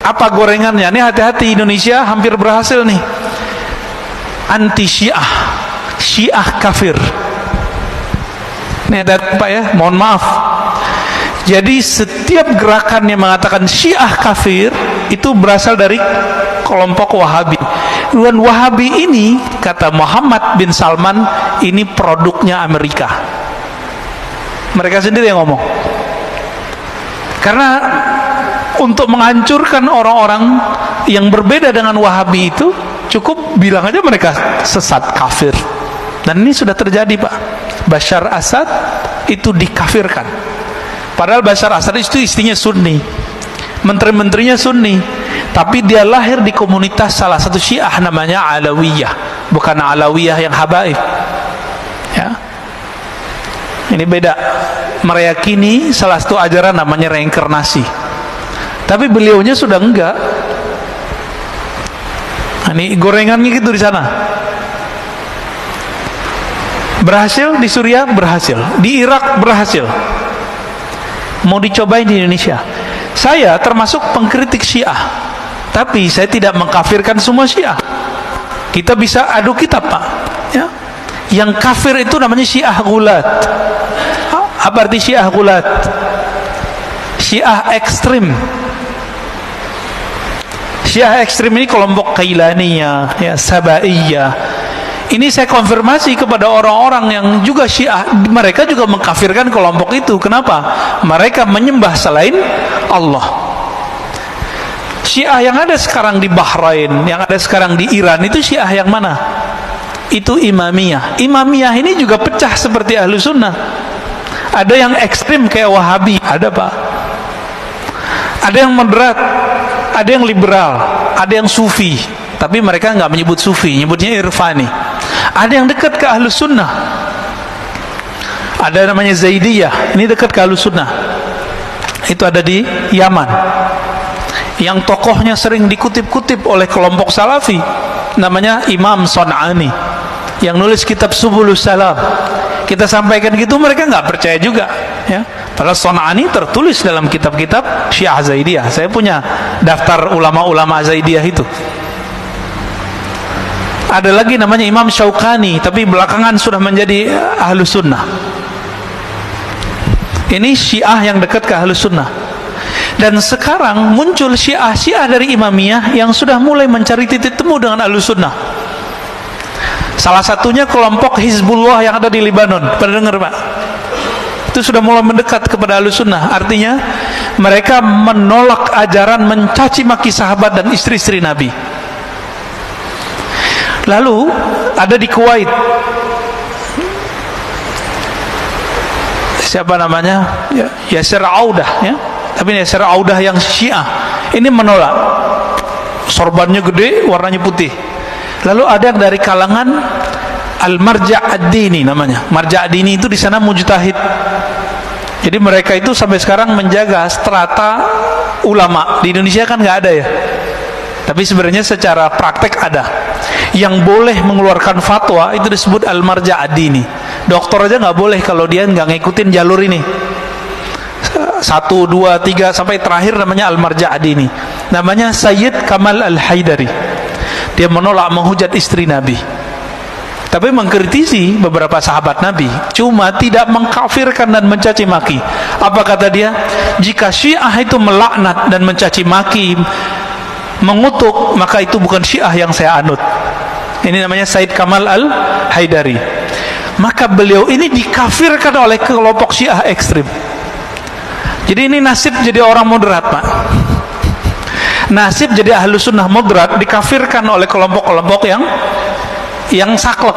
Apa gorengannya? Ini hati-hati, Indonesia hampir berhasil nih. Anti Syiah, Syiah kafir. Ini ada Pak ya, mohon maaf. Jadi setiap gerakan yang mengatakan Syiah kafir itu berasal dari kelompok Wahabi. Dan Wahabi ini, kata Muhammad bin Salman, ini produknya Amerika. Mereka sendiri yang ngomong. Karena untuk menghancurkan orang-orang yang berbeda dengan Wahabi itu, cukup bilang aja mereka sesat, kafir. Dan ini sudah terjadi, Pak. Bashar Assad itu dikafirkan. Padahal Bashar Assad itu istrinya Sunni, menteri-menterinya Sunni, tapi dia lahir di komunitas salah satu Syiah namanya Alawiyah, bukan Alawiyah yang habaib. Ya. Ini beda. Meyakini salah satu ajaran namanya reinkarnasi, tapi beliaunya sudah enggak. Ini gorengannya gitu di sana. Berhasil di Suriah, berhasil di Irak, berhasil. Mau dicobain di Indonesia. Saya termasuk pengkritik Syiah, tapi saya tidak mengkafirkan semua Syiah. Kita bisa adu kitab, Pak ya. Yang kafir itu namanya Syiah Gulat. Apa arti Syiah Gulat? Syiah ekstrim. Syiah ekstrim ini kelompok Kailaniyah, ya, Sabaiyah. Ini saya konfirmasi kepada orang-orang yang juga Syiah, mereka juga mengkafirkan kelompok itu. Kenapa? Mereka menyembah selain Allah. Syiah yang ada sekarang di Bahrain, yang ada sekarang di Iran, itu Syiah yang mana? Itu Imamiyah. Imamiyah ini juga pecah seperti Ahlu Sunnah. Ada yang ekstrim kayak Wahabi, ada Pak. Ada yang moderat, ada yang liberal, ada yang Sufi. Tapi mereka nggak menyebut Sufi, nyebutnya Irfani. Ada yang dekat ke Ahlus Sunnah. Ada namanya Zaidiyah, ini dekat ke Ahlus Sunnah. Itu ada di Yaman. Yang tokohnya sering dikutip-kutip oleh kelompok Salafi, namanya Imam Son'ani, yang nulis kitab Subulus Salam. Kita sampaikan gitu, mereka nggak percaya juga, ya. Padahal Son'ani tertulis dalam kitab-kitab Syiah Zaidiyah. Saya punya daftar ulama-ulama Zaidiyah itu. Ada lagi namanya Imam Syaukani, tapi belakangan sudah menjadi Ahlus Sunnah. Ini Syiah yang dekat ke Ahlus Sunnah. Dan sekarang muncul Syiah dari Imamiyah yang sudah mulai mencari titik temu dengan Ahlus Sunnah. Salah satunya kelompok Hizbullah yang ada di Lebanon. Pernah dengar, Pak? Itu sudah mulai mendekat kepada Ahlus Sunnah. Artinya mereka menolak ajaran mencaci maki sahabat dan istri-istri Nabi. Lalu ada di Kuwait, siapa namanya? Yasir Audah, ya. Tapi Yasir Audah yang Syiah ini menolak. Sorbannya gede, warnanya putih. Lalu ada yang dari kalangan Al-Marja' Ad-Dini namanya. Marja' Ad-Dini itu di sana mujtahid. Jadi mereka itu sampai sekarang menjaga strata ulama. Di Indonesia kan nggak ada ya. Tapi sebenarnya secara praktek ada. Yang boleh mengeluarkan fatwa itu disebut Al-Marja' Ad-Dini. Dokter aja nggak boleh kalau dia nggak ngikutin jalur ini. 1, 2, 3 sampai terakhir namanya Al-Marja' Ad-Dini. Namanya Sayyid Kamal Al-Haidari. Dia menolak menghujat istri Nabi. Tapi mengkritisi beberapa sahabat Nabi, cuma tidak mengkafirkan dan mencaci maki. Apa kata dia? Jika Syiah itu melaknat dan mencaci maki, mengutuk, maka itu bukan Syiah yang saya anut. Ini namanya Said Kamal Al-Haidari. Maka beliau ini dikafirkan oleh kelompok Syiah ekstrim. Jadi ini nasib jadi orang moderat, Pak. Nasib jadi Ahlus Sunnah moderat dikafirkan oleh kelompok-kelompok yang saklek.